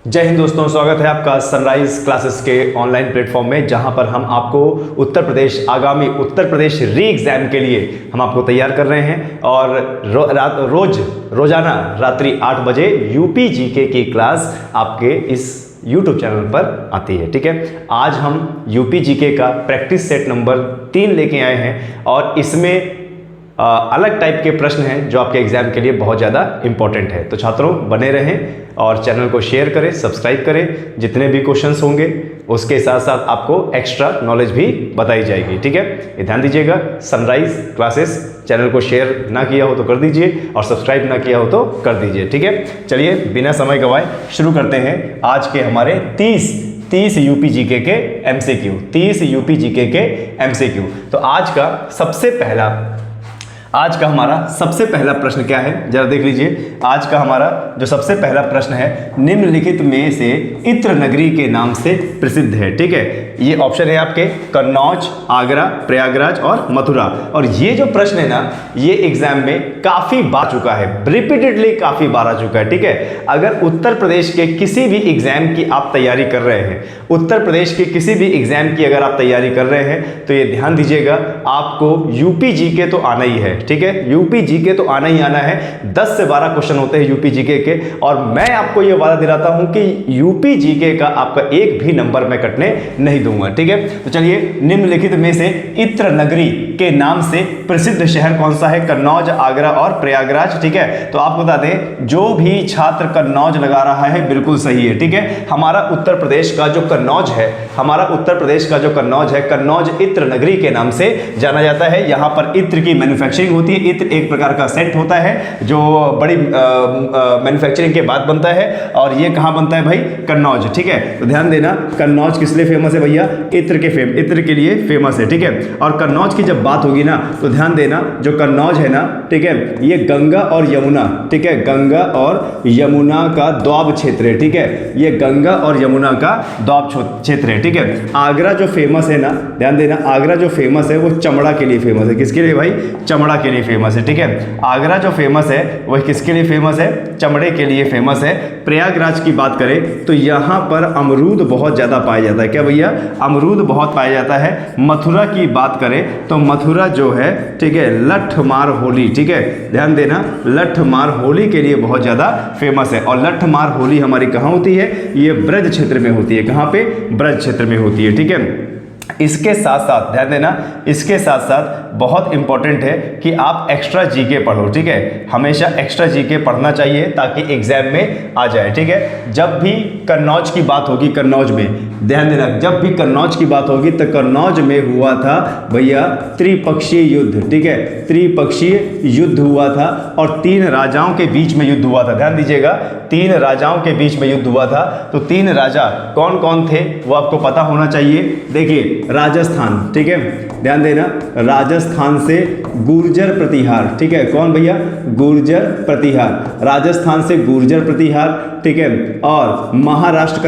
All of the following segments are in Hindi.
जय हिंद दोस्तों, स्वागत है आपका सनराइज क्लासेस के ऑनलाइन प्लेटफॉर्म में, जहां पर हम आपको उत्तर प्रदेश आगामी उत्तर प्रदेश री एग्जाम के लिए हम आपको तैयार कर रहे हैं। और रोजाना रात्रि 8 बजे यूपी जीके की क्लास आपके इस YouTube चैनल पर आती है। ठीक है, आज हम यूपी जीके का प्रैक्टिस सेट नंबर 3 लेके आए हैं और इसमें अलग टाइप के प्रश्न हैं जो आपके एग्जाम के लिए बहुत ज़्यादा इंपॉर्टेंट है। तो छात्रों बने रहें और चैनल को शेयर करें, सब्सक्राइब करें। जितने भी क्वेश्चंस होंगे उसके साथ साथ आपको एक्स्ट्रा नॉलेज भी बताई जाएगी। ठीक है, ये ध्यान दीजिएगा। सनराइज क्लासेस चैनल को शेयर ना किया हो तो कर दीजिए और सब्सक्राइब ना किया हो तो कर दीजिए। ठीक है, चलिए बिना समय गवाए शुरू करते हैं आज के हमारे 30 यूपी जीके के एमसीक्यू। 30 यूपी जीके के एमसीक्यू। तो आज का हमारा सबसे पहला प्रश्न क्या है, जरा देख लीजिए। आज का हमारा जो सबसे पहला प्रश्न है, निम्नलिखित में से इत्र नगरी के नाम से प्रसिद्ध है। ठीक है, ये ऑप्शन है आपके कन्नौज, आगरा, प्रयागराज और मथुरा। और ये जो प्रश्न है ना, ये एग्जाम में काफी बार चुका है, रिपीटेडली काफी बार आ चुका है। ठीक है, अगर उत्तर प्रदेश के किसी भी एग्जाम की आप तैयारी कर रहे हैं, उत्तर प्रदेश के किसी भी एग्जाम की अगर आप तैयारी कर रहे हैं तो ये ध्यान दीजिएगा, आपको यूपी जीके तो आना ही है। ठीक है, यूपी जीके तो आना ही आना है। 10 से 12 क्वेश्चन होते हैं यूपी जीके के, और मैं आपको यह वादा दिलाता हूं कि यूपी जीके का आपका एक भी नंबर मैं कटने नहीं दूंगा। ठीक है, तो चलिए, निम्नलिखित में से इत्र नगरी के नाम से प्रसिद्ध शहर कौन सा है? कन्नौज, आगरा और प्रयागराज। ठीक है, तो आपको बता दें, जो भी छात्र कन्नौज लगा रहा है बिल्कुल सही है। ठीक है, हमारा उत्तर प्रदेश का जो कन्नौज है, कन्नौज इत्र नगरी के नाम से जाना जाता है। यहां पर इत्र की मैन्युफैक्चरिंग होती है। इत्र एक प्रकार का सेंट होता है जो बड़ी मैन्युफैक्चरिंग के बाद बनता है, और ये कहां बनता है भाई? कन्नौज। ठीक है, तो ध्यान देना, कन्नौज किस लिए फेमस है भैया? इत्र के लिए फेमस है। ठीक है, और कन्नौज की जब बात होगी ना तो ध्यान देना, जो कन्नौज है ना, ठीक है, ये गंगा और यमुना, ठीक है, गंगा और यमुना का द्वाब क्षेत्र है। ठीक है, ये गंगा और यमुना का द्वाब क्षेत्र है। ठीक है, आगरा जो फेमस है ना, ध्यान देना, आगरा जो फेमस है वो चमड़ा के लिए फेमस है। किसके लिए भाई? चमड़ा के लिए फेमस है। ठीक है, आगरा जो फेमस है वह किसके लिए फेमस है? चमड़े के लिए फेमस है। प्रयागराज की बात करें तो यहां पर अमरूद बहुत ज्यादा पाया जाता है। क्या भैया? अमरूद बहुत पाया जाता है। मथुरा की बात करें तो मथुरा जो है, ठीक है, लठमार होली, ठीक है, ध्यान देना, लठमार होली के लिए बहुत ज्यादा फेमस है। और लठमार होली हमारी कहां होती है? ये ब्रज क्षेत्र में होती है। कहां पे? ब्रज क्षेत्र में होती है। ठीक है, इसके साथ साथ ध्यान देना, इसके साथ साथ बहुत इंपॉर्टेंट है कि आप एक्स्ट्रा जीके पढ़ो। ठीक है, हमेशा एक्स्ट्रा जीके पढ़ना चाहिए ताकि एग्जाम में आ जाए। ठीक है, जब भी कन्नौज की बात होगी, कन्नौज में ध्यान देना, जब भी कन्नौज की बात होगी तो कन्नौज में हुआ था भैया त्रिपक्षीय युद्ध। ठीक है, त्रिपक्षीय युद्ध हुआ था और 3 राजाओं के बीच में युद्ध हुआ था। ध्यान दीजिएगा, 3 राजाओं के बीच में युद्ध हुआ था। तो 3 राजा कौन कौन थे वो आपको पता होना चाहिए। देखिए, राजस्थान, ठीक है, ध्यान देना, राजस्थान से गुर्जर प्रतिहार। ठीक है, कौन भैया? गुर्जर प्रतिहार, राजस्थान से गुर्जर प्रतिहार। ठीक है, और महाराष्ट्र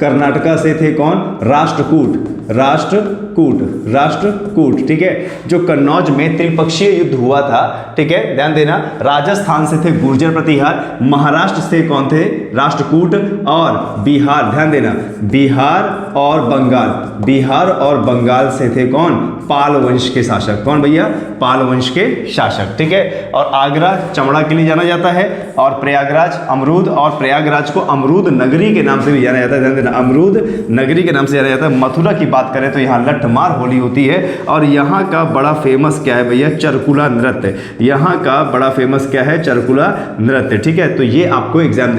कर्नाटका से थे कौन? राष्ट्रकूट। ठीक है, जो कन्नौज में त्रिपक्षीय युद्ध हुआ था, ठीक है, ध्यान देना, राजस्थान से थे गुर्जर प्रतिहार, महाराष्ट्र से कौन थे? राष्ट्रकूट, और बिहार, ध्यान देना, बिहार और बंगाल से थे कौन? पाल वंश के शासक। कौन भैया? पाल वंश के शासक। ठीक है, और आगरा चमड़ा के लिए जाना जाता है, और प्रयागराज अमरूद, और प्रयागराज को अमरूद नगरी के नाम से भी जाना जाता है। ध्यान देना, अमरूद नगरी के नाम से जाना जाता है। मथुरा की बात करें तो यहाँ लठमार होली होती है, और यहाँ का बड़ा फेमस क्या है भैया? चरकुला नृत्य। यहाँ का बड़ा फेमस क्या है? चरकुला नृत्य। ठीक है, तो ये आपको एग्जाम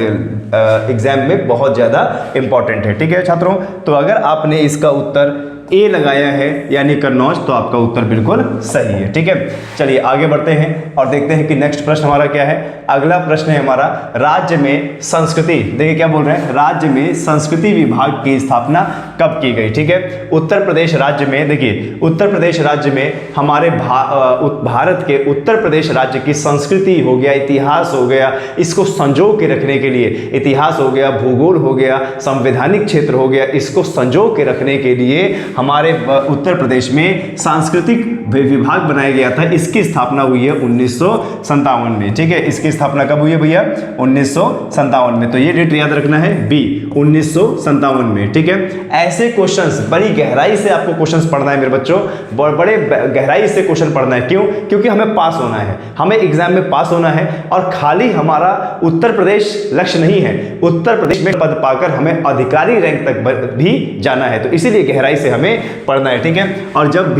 में बहुत ज़्यादा इंपॉर्टेंट है। ठीक है छात्रों, तो अगर आपने इसका उत्तर ए लगाया है यानी कन्नौज, तो आपका उत्तर बिल्कुल सही है। ठीक है, चलिए आगे बढ़ते हैं और देखते हैं कि नेक्स्ट प्रश्न हमारा क्या है। अगला प्रश्न है हमारा, राज्य में संस्कृति, देखिए क्या बोल रहे हैं, राज्य में संस्कृति विभाग की स्थापना कब की गई? ठीक है, उत्तर प्रदेश राज्य में, देखिए उत्तर प्रदेश राज्य में हमारे भारत के उत्तर प्रदेश राज्य की संस्कृति हो गया, इतिहास हो गया, इसको संजो के रखने के लिए, इतिहास हो गया, भूगोल हो गया, संवैधानिक क्षेत्र हो गया, इसको संजो के रखने के लिए हमारे उत्तर प्रदेश में सांस्कृतिक विभाग बनाया गया था, इसकी स्थापना हुई है 1957 में। ठीक है, इसकी स्थापना कब हुई है भैया? 1957 में। तो ये डेट याद रखना है बी, 1957 में। ठीक है, ऐसे क्वेश्चंस बड़ी गहराई से आपको क्वेश्चंस पढ़ना है मेरे बच्चों, बड़े गहराई से क्वेश्चन पढ़ना है। क्यों? क्योंकि हमें पास होना है, हमें एग्जाम में पास होना है, और खाली हमारा उत्तर प्रदेश लक्ष्य नहीं है, उत्तर प्रदेश में पद पाकर हमें अधिकारी रैंक तक भी जाना है। तो इसीलिए गहराई से हमें पढ़ना है। ठीक है, और जब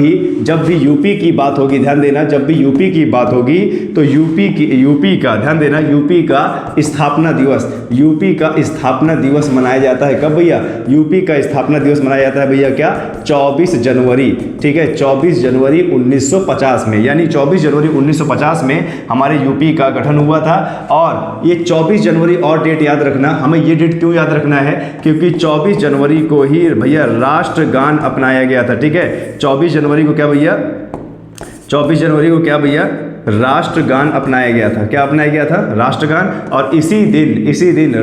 भी यूपी की बात होगी, ध्यान देना, जब भी यूपी की बात होगी तो यूपी का ध्यान देना, यूपी का स्थापना दिवस मनाया जाता है कब भैया? यूपी का स्थापना दिवस मनाया जाता है भैया क्या? 24 जनवरी। ठीक है, 24 जनवरी 1950 में, यानी 24 जनवरी 1950 में हमारे यूपी का गठन हुआ था। और ये 24 जनवरी और डेट याद रखना, हमें ये डेट क्यों याद रखना है? क्योंकि 24 जनवरी को ही भैया राष्ट्रगान अपनाया गया था। ठीक है, 24 जनवरी को क्या भैया? 24 जनवरी को क्या भैया? राष्ट्रगान अपनाया गया था। क्या अपनाया गया था? राष्ट्रगान। और इसी दिन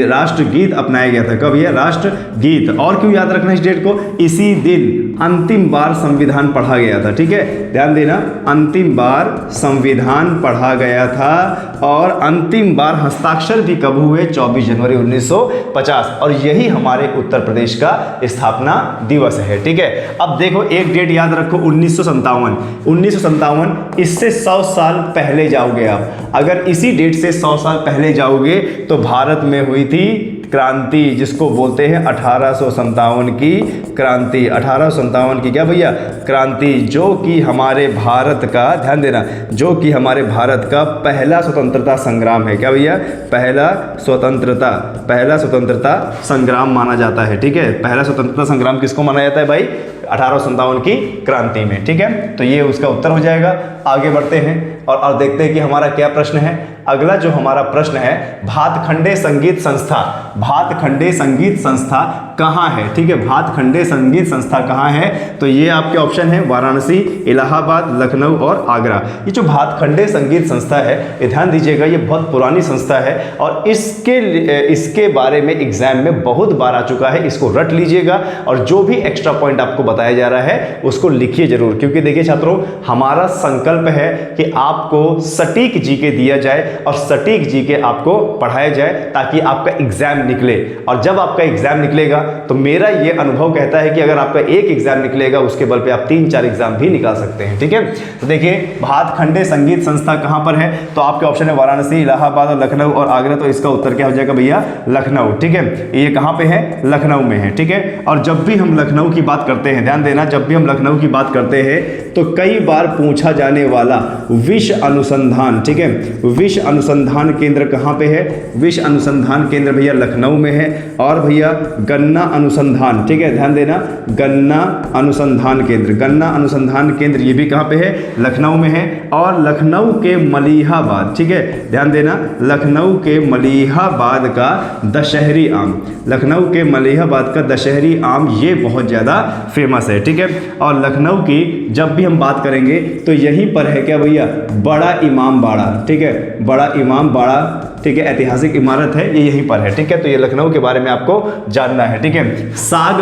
राष्ट्रगीत अपनाया गया था। कब? यह राष्ट्रगीत। और क्यों याद रखना इस डेट को? इसी दिन अंतिम बार संविधान पढ़ा गया था। ठीक है, ध्यान देना, अंतिम बार संविधान पढ़ा गया था। और अंतिम बार हस्ताक्षर भी कब हुए? 24 जनवरी 1950। और यही हमारे उत्तर प्रदेश का स्थापना दिवस है। ठीक है, अब देखो एक डेट याद रखो, 1957। इससे 100 साल पहले जाओगे आप, अगर इसी डेट से 100 साल पहले जाओगे तो भारत में हुई थी क्रांति, जिसको बोलते हैं 1857 की क्रांति। 1857 की क्या भैया? क्रांति, जो कि हमारे भारत का, ध्यान देना, जो कि हमारे भारत का पहला स्वतंत्रता संग्राम है। क्या भैया? पहला स्वतंत्रता संग्राम माना जाता है। ठीक है, पहला स्वतंत्रता संग्राम किसको माना जाता है भाई? 1857 की क्रांति में। ठीक है, तो ये उसका उत्तर हो जाएगा। आगे बढ़ते हैं और देखते हैं कि हमारा क्या प्रश्न है। अगला जो हमारा प्रश्न है, भातखंडे संगीत संस्था कहाँ है? ठीक है, भातखंडे संगीत संस्था कहाँ है? तो ये आपके ऑप्शन है वाराणसी, इलाहाबाद, लखनऊ और आगरा। ये जो भातखंडे संगीत संस्था है, ये ध्यान दीजिएगा, ये बहुत पुरानी संस्था है और इसके बारे में एग्जाम में बहुत बार आ चुका है। इसको रट लीजिएगा और जो भी एक्स्ट्रा पॉइंट आपको बताया जा रहा है उसको लिखिए जरूर, क्योंकि देखिए छात्रों, हमारा संकल्प है कि आपको सटीक जीके दिया जाए और सटीक जीके आपको पढ़ाया जाए ताकि आपका एग्जाम निकले। और जब आपका एग्जाम निकलेगा तो मेरा ये अनुभव कहता है कि अगर आपका एक एग्जाम निकलेगा उसके बल पे आप 3-4 एग्जाम भी निकाल सकते हैं। ठीक है, तो देखिए भातखंडे संगीत संस्था कहां पर है? तो आपके ऑप्शन है वाराणसी, इलाहाबाद और लखनऊ और आगरा। तो इसका उत्तर क्या हो जाएगा भैया? लखनऊ। ठीक है, ये कहां पे है? लखनऊ में है। ठीक है, और जब भी हम लखनऊ की बात करते हैं, ध्यान देना, जब भी हम लखनऊ की बात करते हैं तो कई बार पूछा जाने वाला विश्व अनुसंधान, ठीक है, विश्व अनुसंधान केंद्र कहां पे है? विश्व अनुसंधान केंद्र भैया लखनऊ में है। और भैया गन्ना अनुसंधान, ठीक है, ध्यान देना, गन्ना अनुसंधान केंद्र ये भी कहां पे है? लखनऊ में है। और लखनऊ के मलिहाबाद, ठीक है, ध्यान देना, लखनऊ के मलिहाबाद का दशहरी आम, लखनऊ के मलिहाबाद का दशहरी आम ये बहुत ज़्यादा फेमस है। ठीक है, और लखनऊ की जब भी हम बात करेंगे तो यहीं पर है क्या भैया? बड़ा इमाम बाड़ा। ठीक है, बड़ा इमाम बाड़ा, ठीक है, ऐतिहासिक इमारत है, ये यहीं पर है। ठीक है, तो ये लखनऊ के बारे में आपको जानना है। ठीक है, साग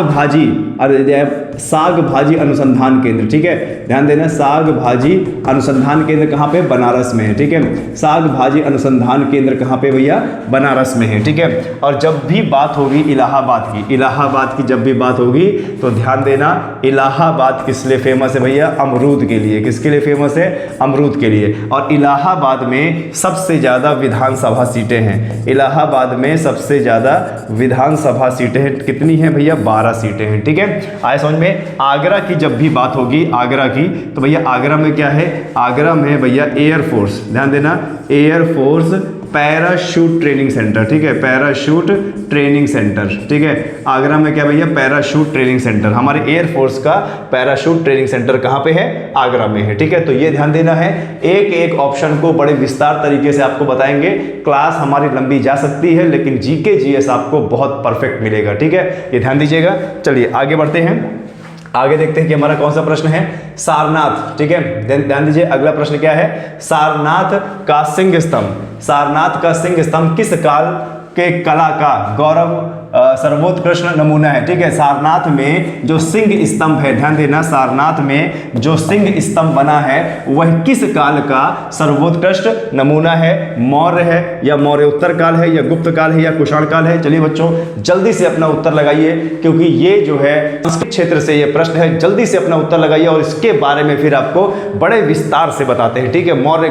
भाजी अनुसंधान केंद्र, ठीक है, ध्यान देना, साग भाजी अनुसंधान केंद्र कहाँ पे? बनारस में है। ठीक है, साग भाजी अनुसंधान केंद्र कहाँ पे भैया? बनारस में है। ठीक है, और जब भी बात होगी इलाहाबाद की जब भी बात होगी तो ध्यान देना, इलाहाबाद किस लिए फेमस है भैया? अमरूद के लिए। किसके लिए फेमस है? अमरूद के लिए। और इलाहाबाद में सबसे ज़्यादा विधानसभा सीटें हैं। इलाहाबाद में सबसे ज़्यादा विधानसभा सीटें कितनी हैं भैया? 12 सीटें हैं। ठीक है, आए समझ में। आगरा की जब भी बात होगी आगरा की तो भैया आगरा में क्या है? आगरा में भैया एयरफोर्स, ध्यान देना, एयरफोर्स पैराशूट ट्रेनिंग सेंटर। ठीक है, पैराशूट ट्रेनिंग सेंटर। ठीक है, आगरा में क्या भैया? Parachute training centre. हमारे एयरफोर्स का पैराशूट ट्रेनिंग सेंटर कहाँ पे है? आगरा में है। ठीक है, तो ये ध्यान देना है, एक एक ऑप्शन को बड़े विस्तार तरीके से आपको बताएंगे। क्लास हमारी लंबी जा सकती है लेकिन जीके जीएस आपको बहुत परफेक्ट मिलेगा। ठीक है, ये ध्यान दीजिएगा। चलिए आगे बढ़ते हैं, आगे देखते हैं कि हमारा कौन सा प्रश्न है। सारनाथ, ठीक है, ध्यान दीजिए, अगला प्रश्न क्या है? सारनाथ का सिंह स्तंभ, सारनाथ का सिंह स्तंभ किस काल के कला का गौरव सर्वोत्कृष्ट नमूना है, ठीक है। सारनाथ में जो सिंह स्तंभ है, ध्यान देना, सारनाथ में जो सिंह स्तंभ बना है वह किस काल का सर्वोत्कृष्ट नमूना है? मौर्य है या मौर्य उत्तर काल है या गुप्त काल है या कुषाण काल है? चलिए बच्चों जल्दी से अपना उत्तर लगाइए, क्योंकि ये जो है संस्कृत क्षेत्र से ये प्रश्न है। जल्दी से अपना उत्तर लगाइए और इसके बारे में फिर आपको बड़े विस्तार से बताते हैं, ठीक है। मौर्य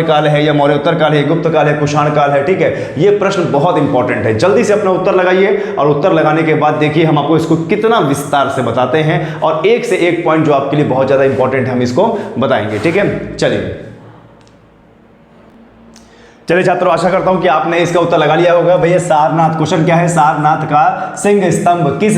काल है या मौर्य उत्तर काल है, गुप्त काल है, कुषाण काल है, ठीक है। ये प्रश्न बहुत इंपॉर्टेंट है। जल्दी से अपना उत्तर लगाइए और उत्तर लगाने के बाद देखिए हम आपको इसको कितना विस्तार से बताते हैं और एक से एक पॉइंट जो आपके लिए बहुत ज्यादा इंपॉर्टेंट है हम इसको बताएंगे, ठीक है। चलिए छात्रों, आशा करता हूं कि आपने इसका उत्तर लगा लिया होगा। भैया सारनाथ, क्वेश्चन क्या है? सारनाथ का सिंह स्तंभ किस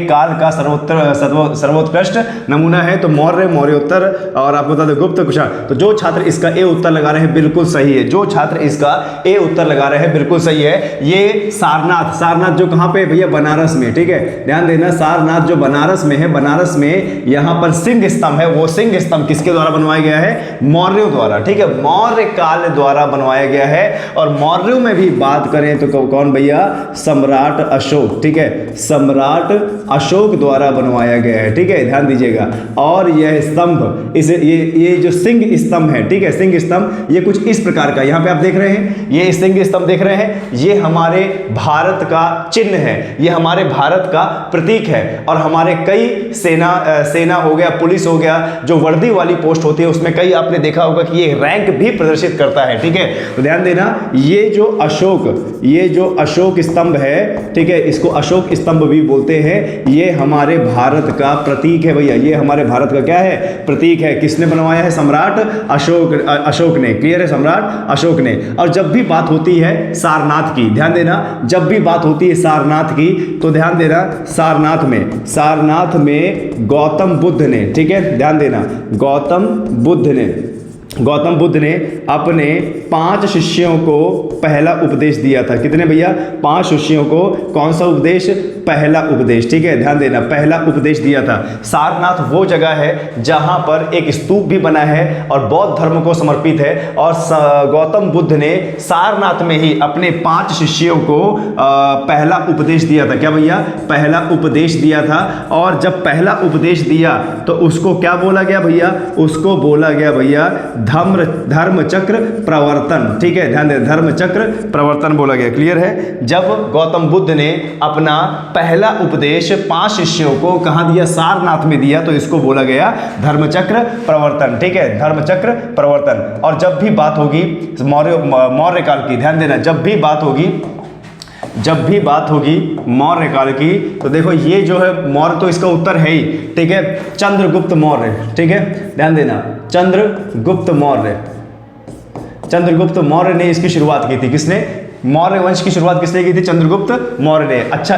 काल का सर्वोत्कृष्ट नमूना है? तो मौर्य, मौर्योत्तर और आपको बता दें गुप्त, कुषाण। तो जो छात्र इसका ए उत्तर लगा रहे हैं बिल्कुल सही है। जो छात्र इसका ए उत्तर लगा रहे हैं बिल्कुल सही है। ये सारनाथ जो कहां पे? भैया बनारस में, ठीक है। ध्यान देना, सारनाथ जो बनारस में है, बनारस में यहां पर सिंह स्तंभ है। वो सिंह स्तंभ किसके द्वारा बनवाया गया है? मौर्यों द्वारा, ठीक है। मौर्य काल द्वारा बनवाया गया है। और मौर्यों में भी बात करें तो कौन भैया? सम्राट अशोक, ठीक है। सम्राट अशोक द्वारा बनवाया गया है, ठीक है, ध्यान दीजिएगा। और यह स्तंभ, इसे ये जो सिंह स्तंभ है, ठीक है, सिंह स्तंभ ये कुछ इस प्रकार का, यहां पे आप देख रहे हैं, ये सिंह स्तंभ देख रहे हैं, ये हमारे भारत का चिन्ह है, ये हमारे भारत का प्रतीक है। और हमारे कई सेना हो गया, पुलिस हो गया, जो वर्दी वाली पोस्ट होती है उसमें कई आपने देखा होगा कि ये रैंक भी प्रदर्शित करता है, ठीक है। तो ध्यान देना, ये जो अशोक स्तंभ है, ठीक है, इसको अशोक स्तंभ भी बोलते हैं। ये हमारे भारत का प्रतीक है भैया, ये हमारे भारत का क्या है? प्रतीक है। किसने बनवाया है? सम्राट अशोक ने। क्लियर है? सम्राट अशोक ने। और जब भी बात होती है सारनाथ की, ध्यान देना, जब भी बात होती है सारनाथ की तो ध्यान देना, सारनाथ में गौतम बुद्ध ने, ठीक है, ध्यान देना, गौतम बुद्ध ने अपने 5 शिष्यों को पहला उपदेश दिया था। कितने भैया? 5 शिष्यों को कौन सा उपदेश? पहला उपदेश, ठीक है, ध्यान देना, पहला उपदेश दिया था। सारनाथ वो जगह है जहां पर एक स्तूप भी बना है और बौद्ध धर्म को समर्पित है। और गौतम बुद्ध ने सारनाथ में ही अपने 5 शिष्यों को पहला उपदेश दिया था। क्या भैया? पहला उपदेश दिया था। और जब पहला उपदेश दिया तो उसको क्या बोला गया भैया? उसको बोला गया भैया धर्म चक्र प्रवर्तन, ठीक है, ध्यान दें, धर्म चक्र प्रवर्तन बोला गया। क्लियर है? जब गौतम बुद्ध ने अपना पहला उपदेश 5 शिष्यों को कहां दिया? सारनाथ में दिया, तो इसको बोला गया धर्मचक्र प्रवर्तन, ठीक है, धर्मचक्र प्रवर्तन। और जब भी बात होगी मौर्य काल की, ध्यान देना, जब भी बात होगी मौर्य काल की, तो देखो ये जो है मौर्य, तो इसका उत्तर है ही, ठीक है, चंद्रगुप्त मौर्य, ठीक है, ध्यान देना, चंद्रगुप्त मौर्य ने इसकी शुरुआत की थी। किसने? मौर्य वंश की शुरुआत किसने की थी? चंद्रगुप्त मौर्य ने। अच्छा,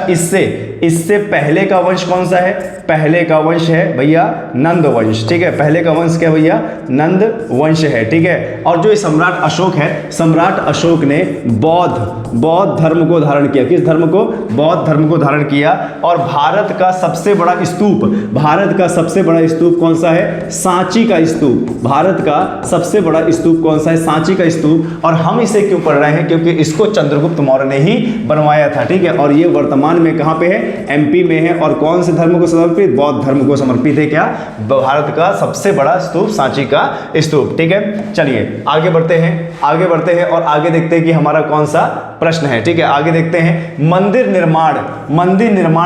इससे पहले का वंश कौन सा है? पहले का वंश है भैया नंद वंश, ठीक है, पहले का वंश क्या भैया? नंद वंश है, ठीक है। और जो सम्राट अशोक है, सम्राट अशोक ने बौद्ध धर्म को धारण किया। किस धर्म को? बौद्ध धर्म को धारण किया। और भारत का सबसे बड़ा स्तूप कौन सा है? सांची का स्तूप। भारत का सबसे बड़ा स्तूप कौन सा है? सांची का स्तूप। और हम इसे क्यों पढ़ रहे हैं? क्योंकि इसको चंद्रगुप्त मौर्य ने ही बनवाया था, ठीक है। और ये वर्तमान में कहां पे है? एमपी में है। और कौन से धर्म को समर्पित? बौद्ध धर्म को समर्पित है। क्या? भारत का सबसे बड़ा स्तूप सांची का स्तूप, ठीक है। चलिए आगे बढ़ते हैं और आगे देखते हैं कि हमारा कौन सा प्रश्न है, ठीक है। आगे देखते हैं, मंदिर निर्माण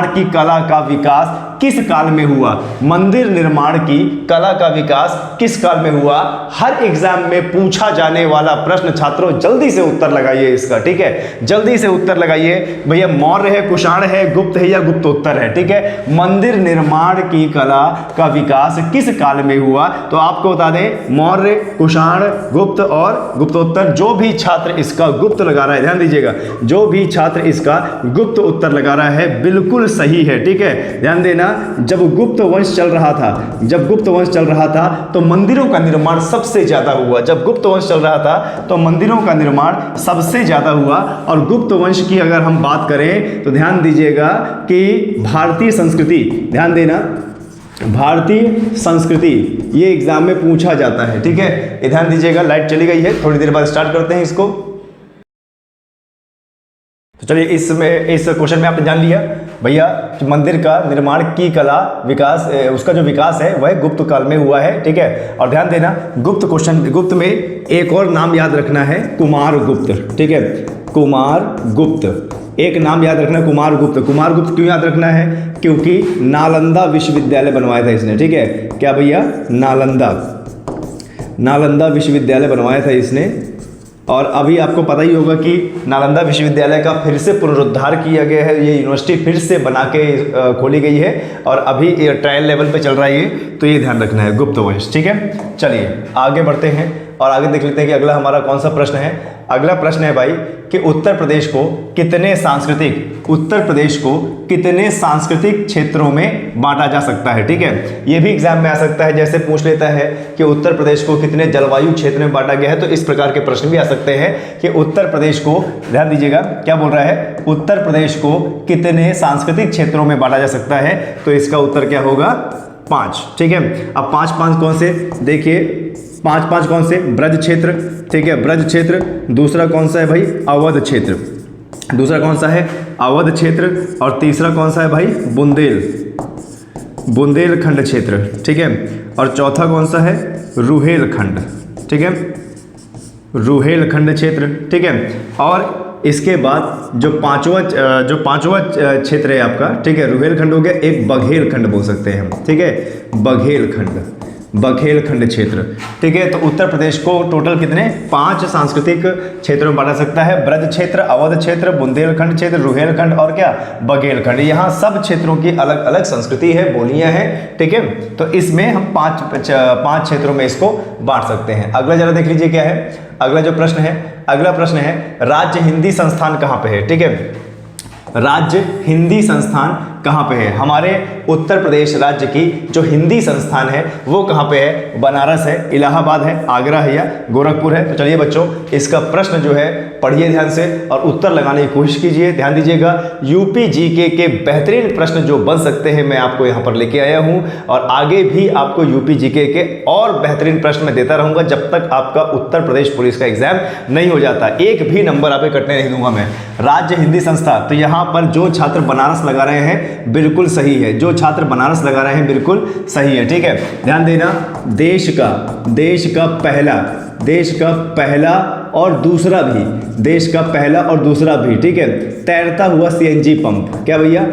की कला का विकास किस काल में हुआ? मंदिर निर्माण की कला का विकास किस काल में हुआ? हर एग्जाम में पूछा जाने वाला प्रश्न छात्रों, जल्दी से उत्तर लगाइए इसका, ठीक है, जल्दी से उत्तर लगाइए भैया। मौर्य है, कुषाण है, गुप्त है या गुप्तोत्तर है, ठीक है। मंदिर निर्माण की कला का विकास किस काल में हुआ? तो आपको बता दें, मौर्य, कुषाण, गुप्त और गुप्तोत्तर। जो भी छात्र इसका गुप्त लगा रहा है, ध्यान दीजिएगा, जो भी छात्र इसका गुप्त उत्तर लगा रहा है बिल्कुल सही है, ठीक है, ध्यान देना। जब गुप्त वंश चल रहा था तो मंदिरों का निर्माण सबसे ज्यादा हुआ। जब गुप्त वंश चल रहा था तो मंदिरों का निर्माण सबसे ज्यादा हुआ। और गुप्त वंश की अगर हम बात करें तो ध्यान दीजिएगा कि भारतीय संस्कृति, ध्यान देना, भारतीय संस्कृति ये एग्जाम में पूछा जाता है, ठीक है, ध्यान दीजिएगा। लाइट चली गई है, थोड़ी देर बाद स्टार्ट करते हैं इसको। चलिए इस क्वेश्चन में आपने जान लिया भैया कि मंदिर का निर्माण की कला विकास उसका जो विकास है वह गुप्त काल में हुआ है, ठीक है। और ध्यान देना गुप्त में एक और नाम याद रखना है, कुमारगुप्त, ठीक है, कुमारगुप्त। एक नाम याद रखना, कुमारगुप्त। कुमारगुप्त क्यों याद रखना है? क्योंकि नालंदा विश्वविद्यालय बनवाया था इसने, ठीक है। क्या भैया? नालंदा विश्वविद्यालय बनवाया था इसने। और अभी आपको पता ही होगा कि नालंदा विश्वविद्यालय का फिर से पुनरुद्धार किया गया है, ये यूनिवर्सिटी फिर से बना के खोली गई है और अभी ये ट्रायल लेवल पे चल रहा है ये, तो ये ध्यान रखना है, गुप्त वंश, ठीक है। चलिए आगे बढ़ते हैं और आगे देख लेते हैं कि अगला हमारा कौन सा प्रश्न है। अगला प्रश्न है भाई कि उत्तर प्रदेश को कितने सांस्कृतिक क्षेत्रों में बांटा जा सकता है, ठीक है। ये भी एग्जाम में आ सकता है, जैसे पूछ लेता है कि उत्तर प्रदेश को कितने जलवायु क्षेत्र में बांटा गया है, तो इस प्रकार के प्रश्न भी आ सकते हैं कि उत्तर प्रदेश को, ध्यान दीजिएगा क्या बोल रहा है, उत्तर प्रदेश को कितने सांस्कृतिक क्षेत्रों में बांटा जा सकता है, तो इसका उत्तर क्या होगा? 5, ठीक है। अब 5 कौन से, देखिए 5 कौन से? ब्रज क्षेत्र, ठीक है, ब्रज क्षेत्र। दूसरा कौन सा है भाई? अवध क्षेत्र। दूसरा कौन सा है? अवध क्षेत्र। और तीसरा कौन सा है भाई? बुंदेलखंड क्षेत्र, ठीक है। और चौथा कौन सा है? रुहेलखंड, ठीक है, रुहेलखंड क्षेत्र, ठीक है। और इसके बाद जो पांचवा क्षेत्र है आपका, ठीक है, रुहेलखंड हो गया, एक बघेलखंड बोल सकते हैं हम, ठीक है, बघेलखंड क्षेत्र, ठीक है। तो उत्तर प्रदेश को टोटल कितने? 5 सांस्कृतिक क्षेत्रों में बांटा सकता है, ब्रज क्षेत्र, अवध क्षेत्र, बुंदेलखंड क्षेत्र, रुहेलखंड और क्या? बघेलखंड। यहाँ सब क्षेत्रों की अलग अलग संस्कृति है, बोलियां हैं, ठीक है। तो इसमें हम 5 क्षेत्रों में इसको बांट सकते हैं। अगला जरा देख लीजिए क्या है अगला जो प्रश्न है। अगला प्रश्न है राज्य हिंदी संस्थान कहाँ पे है, ठीक है। राज्य हिंदी संस्थान कहाँ पे है? हमारे उत्तर प्रदेश राज्य की जो हिंदी संस्थान है वो कहाँ पे है? बनारस है, इलाहाबाद है, आगरा है या गोरखपुर है। तो चलिए बच्चों इसका प्रश्न जो है पढ़िए ध्यान से और उत्तर लगाने की कोशिश कीजिए। ध्यान दीजिएगा, यूपी जीके के बेहतरीन प्रश्न जो बन सकते हैं मैं आपको यहाँ पर लेके आया हूँ और आगे भी आपको यूपी जीके के और बेहतरीन प्रश्न मैं देता रहूँगा जब तक आपका उत्तर प्रदेश पुलिस का एग्जाम नहीं हो जाता। एक भी नंबर आप कटने नहीं दूंगा मैं। राज्य हिंदी संस्था, तो यहाँ पर जो छात्र बनारस लगा रहे हैं बिल्कुल सही है, जो छात्र बनारस लगा रहे हैं बिल्कुल सही है, ठीक है। ध्यान देना, देश का पहला और दूसरा भी, देश का पहला और दूसरा भी, ठीक है, तैरता हुआ सीएनजी पंप। क्या भैया?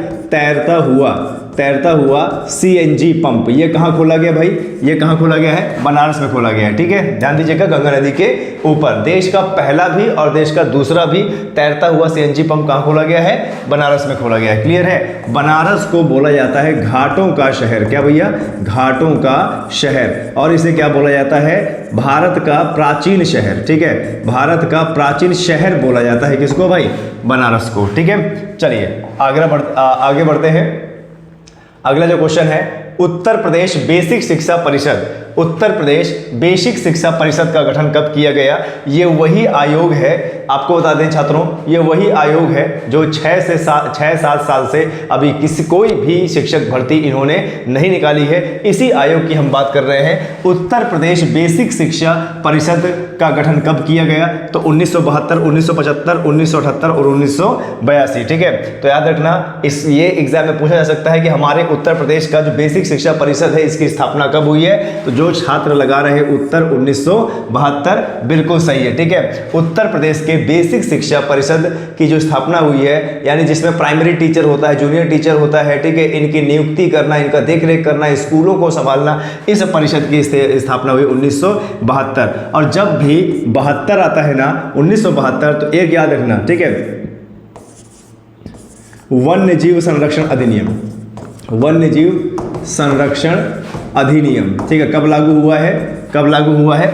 तैरता हुआ सीएनजी पंप, ये कहाँ खोला गया भाई? ये कहाँ खोला गया है? बनारस में खोला गया है, ठीक है। ध्यान दीजिएगा, गंगा नदी के ऊपर देश का पहला भी और देश का दूसरा भी तैरता हुआ सीएनजी पंप कहाँ खोला गया है? बनारस में खोला गया है। क्लियर है? बनारस को बोला जाता है घाटों का शहर। क्या भैया? घाटों का शहर। और इसे क्या बोला जाता है? भारत का प्राचीन शहर, ठीक है, भारत का प्राचीन शहर बोला जाता है किसको भाई? बनारस को, ठीक है। चलिए आगे बढ़ते हैं। अगला जो क्वेश्चन है, उत्तर प्रदेश बेसिक शिक्षा परिषद का गठन कब किया गया? ये वही आयोग है, आपको बता दें छात्रों, ये वही आयोग है जो 6-7 साल से अभी कोई भी शिक्षक भर्ती इन्होंने नहीं निकाली है। इसी आयोग की हम बात कर रहे हैं। उत्तर प्रदेश बेसिक शिक्षा परिषद का गठन कब किया गया? तो 1972, 1975, 1978 और 1982, ठीक है। तो याद रखना, ये एग्जाम में पूछा जा सकता है कि हमारे उत्तर प्रदेश का जो बेसिक शिक्षा परिषद है इसकी स्थापना कब हुई है? तो जो छात्र लगा रहे उत्तर 1972 बिल्कुल सही है, ठीक है। उत्तर प्रदेश के बेसिक शिक्षा परिषद की जो स्थापना हुई है, यानी जिसमें प्राइमरी टीचर होता है, जूनियर टीचर होता है, ठीक है, इनकी नियुक्ति करना, इनका देखरेख करना, स्कूलों को संभालना, इस परिषद की स्थापना हुई 1972। और जब भी 72 आता है ना, 1972, तो एक याद रखना, ठीक है, वन्य जीव संरक्षण अधिनियम, ठीक है, कब लागू हुआ है?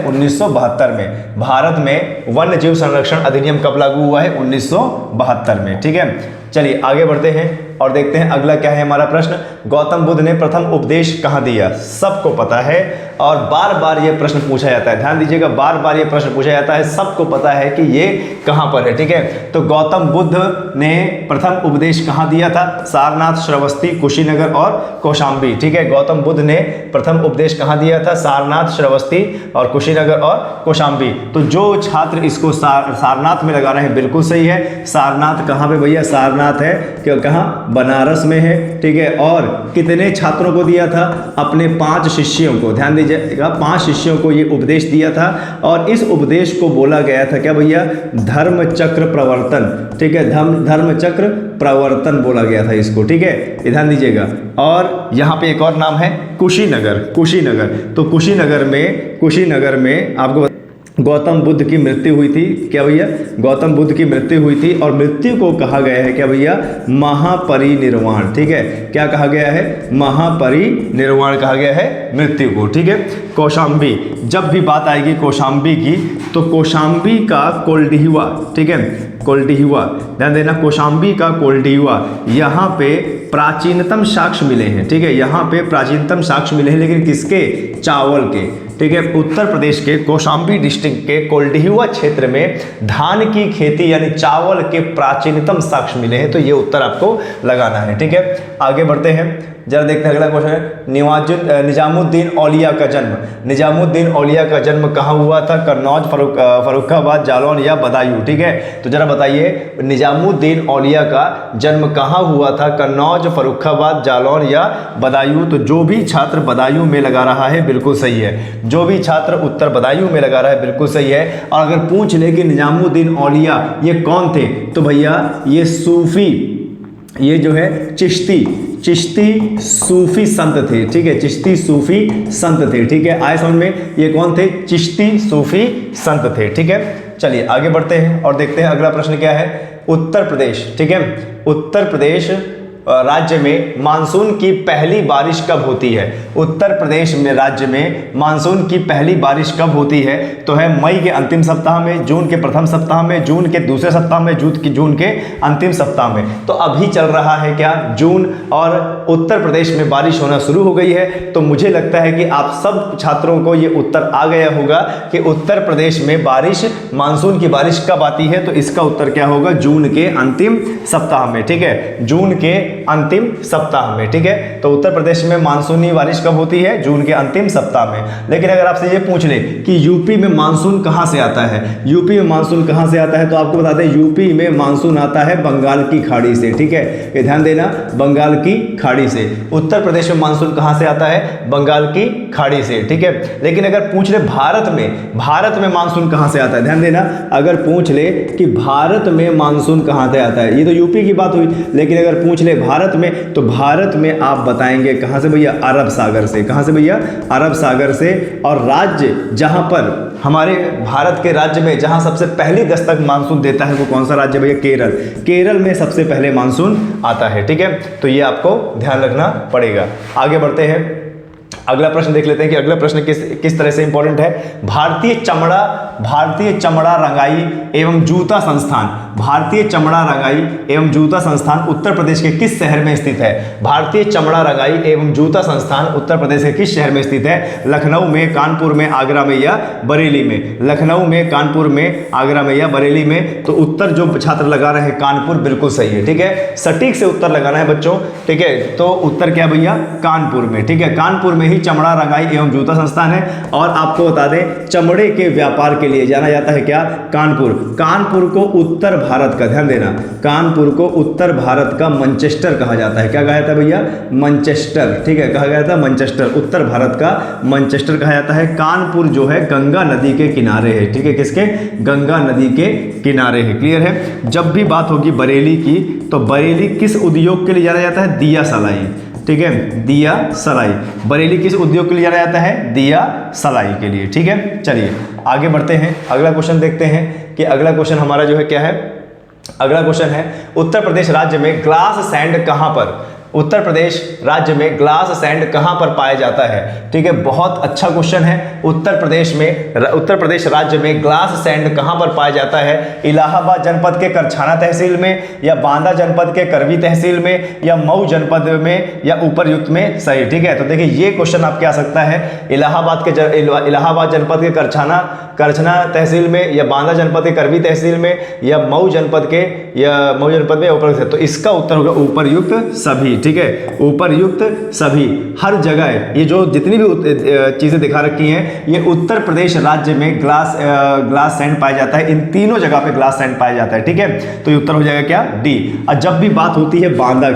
1972 में। भारत में वन्य जीव संरक्षण अधिनियम कब लागू हुआ है? 1972 में, ठीक है। चलिए आगे बढ़ते हैं। और देखते हैं अगला क्या है हमारा प्रश्न। गौतम बुद्ध ने प्रथम उपदेश कहाँ दिया? सबको पता है और बार बार ये प्रश्न पूछा जाता है, ध्यान दीजिएगा, बार बार ये प्रश्न पूछा जाता है, सबको पता है कि ये कहाँ पर है, ठीक है। तो गौतम बुद्ध ने प्रथम उपदेश कहाँ दिया था? सारनाथ, श्रावस्ती, कुशीनगर और कौशाम्बी, ठीक है। गौतम बुद्ध ने प्रथम उपदेश कहाँ दिया था? सारनाथ, श्रावस्ती और कुशीनगर और कौशाम्बी। तो जो छात्र इसको सारनाथ में लगा रहे हैं बिल्कुल सही है। सारनाथ कहाँ पे भैया? सारनाथ है क्यों, कहाँ? बनारस में है, ठीक है। और कितने छात्रों को दिया था? अपने 5 शिष्यों को, ध्यान दीजिएगा, 5 शिष्यों को ये उपदेश दिया था। और इस उपदेश को बोला गया था क्या भैया? धर्म चक्र प्रवर्तन, ठीक है, धर्म चक्र प्रवर्तन बोला गया था इसको, ठीक है, ध्यान दीजिएगा। और यहाँ पे एक और नाम है कुशीनगर, कुशीनगर। तो कुशीनगर में आपको गौतम बुद्ध की मृत्यु हुई थी, क्या भैया? गौतम बुद्ध की मृत्यु हुई थी और मृत्यु को कहा गया है क्या भैया? महापरिनिर्वाण, ठीक है। क्या कहा गया है? महापरिनिर्वाण कहा गया है मृत्यु को, ठीक है। कौशाम्बी, जब भी बात आएगी कौशाम्बी की तो कौशाम्बी का कोल्डिहुआ, ठीक है, कोल्डिहुआ, ध्यान देना, कौशाम्बी का कोल्डिहुआ, यहाँ पे प्राचीनतम साक्ष्य मिले हैं, ठीक है, यहाँ पे प्राचीनतम साक्ष्य मिले हैं, लेकिन किसके? चावल के, ठीक है। उत्तर प्रदेश के कौशाम्बी डिस्ट्रिक्ट के कोल्डिहुआ क्षेत्र में धान की खेती यानी चावल के प्राचीनतम साक्ष्य मिले हैं। तो ये उत्तर आपको लगाना है, ठीक है। आगे बढ़ते हैं, जरा देखते हैं अगला क्वेश्चन है निजामुद्दीन औलिया का जन्म। निजामुद्दीन औलिया का जन्म कहाँ हुआ था? कन्नौज, फर्रुखाबाद, जालौन या बदायूं, ठीक है। तो जरा बताइए निजामुद्दीन औलिया का जन्म कहाँ हुआ था? कन्नौज, फर्रुखाबाद, जालौन या बदायूं। तो जो भी छात्र बदायूं में लगा रहा है बिल्कुल सही है, जो भी छात्र उत्तर बदायूं में लगा रहा है बिल्कुल सही है। और अगर पूछ ले कि निजामुद्दीन औलिया ये कौन थे, तो भैया ये सूफी, ये जो है चिश्ती सूफी संत थे, ठीक है, चिश्ती सूफी संत थे, ठीक है। आए समझ में, ये कौन थे? चिश्ती सूफी संत थे, ठीक है। चलिए आगे बढ़ते हैं और देखते हैं अगला प्रश्न क्या है। उत्तर प्रदेश, ठीक है, उत्तर प्रदेश राज्य में मानसून की पहली बारिश कब होती है? उत्तर प्रदेश में राज्य में मानसून की पहली बारिश कब होती है? तो है मई के अंतिम सप्ताह में, जून के प्रथम सप्ताह में, जून के दूसरे सप्ताह में, जून के अंतिम सप्ताह में। तो अभी चल रहा है क्या? जून, और उत्तर प्रदेश में बारिश होना शुरू हो गई है। तो मुझे लगता है कि आप सब छात्रों को ये उत्तर आ गया होगा कि उत्तर प्रदेश में बारिश, मानसून की बारिश कब आती है? तो इसका उत्तर क्या होगा? जून के अंतिम सप्ताह में, ठीक है, जून के अंतिम सप्ताह में, ठीक है। तो उत्तर प्रदेश में मानसूनी बारिश कब होती है? जून के अंतिम सप्ताह में। लेकिन अगर आपसे ये पूछ ले कि यूपी में मानसून कहां से आता है, यूपी में मानसून कहां से आता है, तो आपको बता दें यूपी में मानसून आता है बंगाल की खाड़ी से, ठीक है, ये ध्यान देना, बंगाल की खाड़ी से। उत्तर प्रदेश में मानसून कहां से आता है? बंगाल की खाड़ी से, ठीक है। लेकिन अगर पूछ ले भारत में मानसून कहां से आता है, ध्यान देना, अगर पूछ ले कि भारत में मानसून कहां से आता है, ये तो यूपी की बात हुई, लेकिन अगर पूछ ले भारत में, तो भारत में आप बताएंगे कहां से भैया? अरब सागर से। कहां से भैया? अरब सागर से। और राज्य जहां पर हमारे भारत के राज्य में जहां सबसे पहली दस्तक मानसून देता है वो कौन सा राज्य भैया? केरल। केरल में सबसे पहले मानसून आता है, ठीक है। तो ये आपको ध्यान रखना पड़ेगा। आगे बढ़ते हैं, अगला प्रश्न देख लेते हैं कि अगला प्रश्न किस तरह से इंपॉर्टेंट है। भारतीय चमड़ा रंगाई एवं जूता संस्थान, भारतीय चमड़ा रंगाई एवं जूता संस्थान उत्तर प्रदेश के किस शहर में स्थित है? भारतीय चमड़ा रंगाई एवं जूता संस्थान उत्तर प्रदेश के किस शहर में स्थित है? लखनऊ में, कानपुर में, आगरा में या बरेली में? लखनऊ में, कानपुर में, आगरा में या बरेली में? तो उत्तर जो छात्र लगा रहे हैं कानपुर, बिल्कुल सही है, ठीक है, सटीक से उत्तर लगाना है बच्चों, ठीक है। तो उत्तर क्या भैया? कानपुर में, ठीक है, कानपुर में ही चमड़ा रंगाई एवं जूता संस्थान है। और आपको बता दें चमड़े के व्यापार के लिए जाना जाता है क्या? कानपुर। कानपुर को उत्तर भारत का, ध्यान देना, कानपुर को उत्तर भारत का मैनचेस्टर कहा जाता है। क्या कहा जाता है भैया? मैनचेस्टर, ठीक है, कहा गया था मैनचेस्टर, उत्तर भारत का मैनचेस्टर कहा जाता है। कानपुर जो है गंगा नदी के किनारे है, ठीक है, किसके? गंगा नदी के किनारे है, क्लियर है। जब भी बात होगी बरेली की, तो बरेली किस उद्योग के लिए जाना जाता है? दिया सलाई, ठीक है, दिया सलाई। बरेली किस उद्योग के लिए जाना जाता है? दिया सलाई के लिए, ठीक है। चलिए आगे बढ़ते हैं, अगला क्वेश्चन देखते हैं कि अगला क्वेश्चन हमारा जो है क्या है। अगला क्वेश्चन है उत्तर प्रदेश राज्य में ग्लास सैंड कहां पर? उत्तर प्रदेश राज्य में ग्लास सैंड कहां पर पाया जाता है? ठीक है, बहुत अच्छा क्वेश्चन है। उत्तर प्रदेश राज्य में ग्लास सैंड कहां पर पाया जाता है? इलाहाबाद जनपद के करछाना तहसील में, या बांदा जनपद के करवी तहसील में, या मऊ जनपद में, या उपर्युक्त में? सही। ठीक है, तो देखिए ये क्वेश्चन आपके आ सकता है इलाहाबाद जनपद के करछना तहसील में, या बांदा जनपद के करवी तहसील में, या मऊ जनपद में उपर्युक्त। तो इसका उत्तर होगा उपर्युक्त सभी। ठीक है, उपर्युक्त सभी, हर जगह ये जो जितनी भी चीजें दिखा रखी हैं ये उत्तर प्रदेश राज्य में ग्लास सैंड पाया जाता है। इन तीनों जगह पे ग्लास सैंड पाया जाता है। ठीक है, तो ये उत्तर हो जाएगा क्या? डी। और जब भी बात होती है बांदा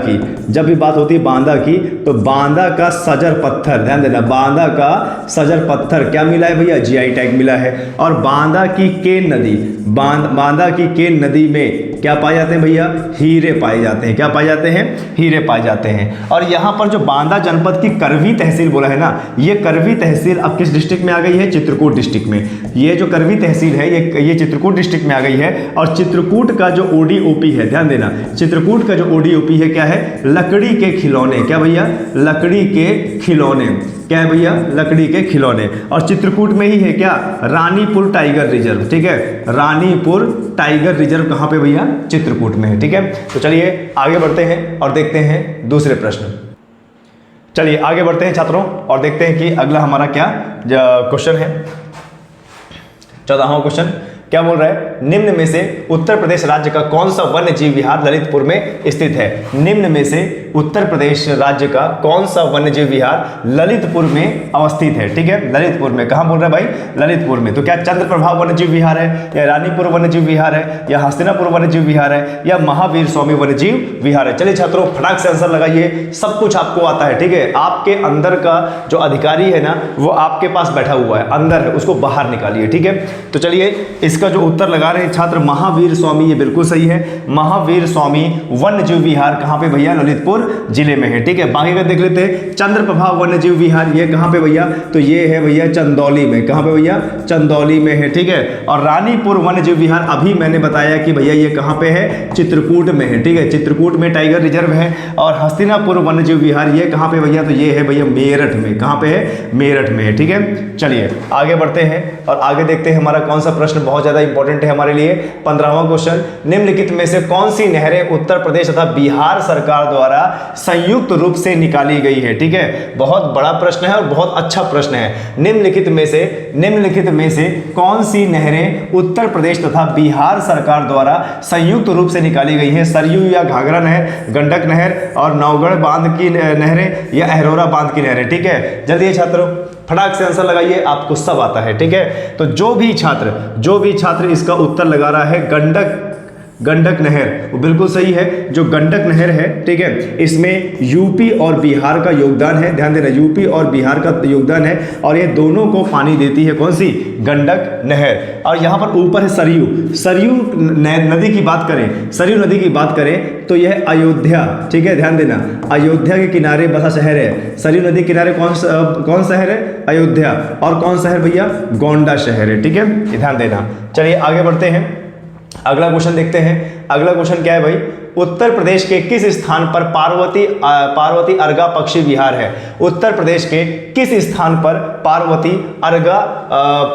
की, तो बांदा का सजर पत्थर, ध्यान देना, बांदा का सजर पत्थर क्या मिला है भैया? जीआई टैग मिला है। और बांदा की केन नदी में क्या पाए जाते हैं भैया? हीरे पाए जाते हैं। क्या पाए जाते हैं? हीरे पाए जाते हैं। और यहाँ पर जो बांदा जनपद की करवी तहसील बोला है ना, ये करवी तहसील अब किस डिस्ट्रिक्ट में आ गई है? चित्रकूट डिस्ट्रिक्ट में। ये जो करवी तहसील है ये चित्रकूट डिस्ट्रिक्ट में आ गई है। और चित्रकूट का जो ओडीओपी है, ध्यान देना, चित्रकूट का जो ओडीओपी है क्या है? लकड़ी के खिलौने। क्या भैया? लकड़ी के खिलौने। क्या है भैया? लकड़ी के खिलौने। और चित्रकूट में ही है क्या? Ranipur tiger reserve. ठीक है, रानीपुर टाइगर रिजर्व कहां पे भैया? चित्रकूट में है। ठीक है, तो चलिए आगे बढ़ते हैं और देखते हैं दूसरे प्रश्न। चलिए आगे बढ़ते हैं छात्रों और देखते हैं कि अगला हमारा क्या क्वेश्चन है। 14वां क्वेश्चन क्या बोल रहा है? निम्न में से उत्तर प्रदेश राज्य का कौन सा वन्य जीव विहार ललितपुर में स्थित है? निम्न में से उत्तर प्रदेश राज्य का कौन सा वन्य जीव विहार ललितपुर में अवस्थित है? ठीक है, ललितपुर में। कहां बोल रहा है भाई? ललितपुर में। तो क्या चंद्रप्रभा वन्य जीव विहार है, या रानीपुर वन्य जीव विहार है, या हस्तिनापुर वन्य जीव विहार है, या महावीर स्वामी वन्य जीव विहार है? चलिए छात्रों फटाक से आंसर लगाइए, सब कुछ आपको आता है। ठीक है, आपके अंदर का जो अधिकारी है ना वो आपके पास बैठा हुआ है, अंदर है, उसको बाहर निकालिए। ठीक है, तो चलिए इसका जो उत्तर लगा रहे हैं छात्र महावीर स्वामी, ये बिल्कुल सही है। महावीर स्वामी वन्य जीव विहार कहां पे भैया? ललितपुर जिले में है। ठीक है, बाकी का देख लेते हैं। चंद्रप्रभा वन्य जीव विहार ये कहां पे भैया? तो ये है भैया चंदौली में। कहां पे भैया? चंदौली में है। ठीक है, और रानीपुर वन्य जीव विहार अभी मैंने बताया कि भैया ये कहां पे है? चित्रकूट में है। ठीक है, चित्रकूट में टाइगर रिजर्व है। और हस्तिनापुर वन्य जीव विहार ये कहां पे भैया? तो ये है भैया मेरठ में। कहां पे है? मेरठ में है। ठीक है, चलिए आगे बढ़ते हैं और आगे देखते हैं हमारा कौन सा प्रश्न बहुत ज्यादा इंपॉर्टेंट है हमारे लिए। 15वां क्वेश्चन, निम्नलिखित में से कौन सी नहरें उत्तर प्रदेश तथा बिहार सरकार द्वारा संयुक्त रूप से निकाली गई है? ठीक है, बहुत बड़ा प्रश्न है और बहुत अच्छा प्रश्न है। निम्नलिखित में से कौन सी नहरें उत्तर प्रदेश तथा बिहार सरकार द्वारा संयुक्त रूप से निकाली गई है? सरयू या घाघरा नहर, गंडक नहर, और नवगढ़ बांध की नहरें, या अहरोरा बांध की नहरें? ठीक है, जल्दी छात्रों फटाक से आंसर लगाइए, आपको सब आता है। ठीक है, तो जो भी छात्र इसका उत्तर लगा रहा है गंडक नहर, वो बिल्कुल सही है। जो गंडक नहर है, ठीक है, इसमें यूपी और बिहार का योगदान है। ध्यान देना, यूपी और बिहार का योगदान है, और ये दोनों को पानी देती है कौन सी? गंडक नहर। और यहाँ पर ऊपर है सरयू नदी की बात करें तो यह अयोध्या, ठीक है, ध्यान देना, अयोध्या के किनारे बसा शहर है। सरयू नदी किनारे कौन शहर है? अयोध्या। और कौन शहर भैया? गोंडा शहर है। ठीक है, ध्यान देना। चलिए आगे बढ़ते हैं, अगला क्वेश्चन देखते हैं। अगला क्वेश्चन क्या है भाई? उत्तर प्रदेश के किस स्थान पर पार्वती अर्गा पक्षी विहार है? उत्तर प्रदेश के किस स्थान पर पार्वती अर्गा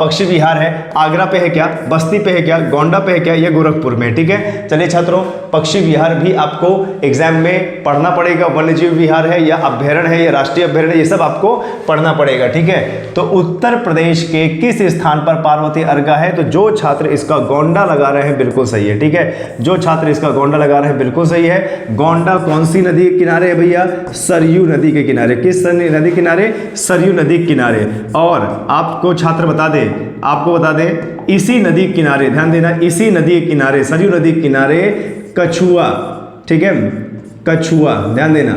पक्षी विहार है? आगरा पे है क्या? बस्ती पे है क्या? गोंडा पे है क्या? या गोरखपुर में? ठीक है, चलिए छात्रों पक्षी विहार भी आपको एग्जाम में पढ़ना पड़ेगा। वन्यजीव विहार है या अभ्यारण्य है या राष्ट्रीय अभ्यारण्य है, ये सब आपको पढ़ना पड़ेगा। ठीक है, तो उत्तर प्रदेश के किस स्थान पर पार्वती अर्गा है? तो जो छात्र इसका गोंडा लगा रहे हैं बिल्कुल सही है। ठीक है, जो छात्र इसका गोंडा लगा रहे हैं बिल्कुल सही है। गोंडा कौन सी नदी के किनारे है भैया? सरयू नदी के किनारे। किस नदी के किनारे? सरयू नदी के किनारे। और आपको छात्र बता दें इसी नदी के किनारे, ध्यान देना, इसी नदी के किनारे, सरयू नदी के किनारे कछुआ, ठीक है, कछुआ, ध्यान देना,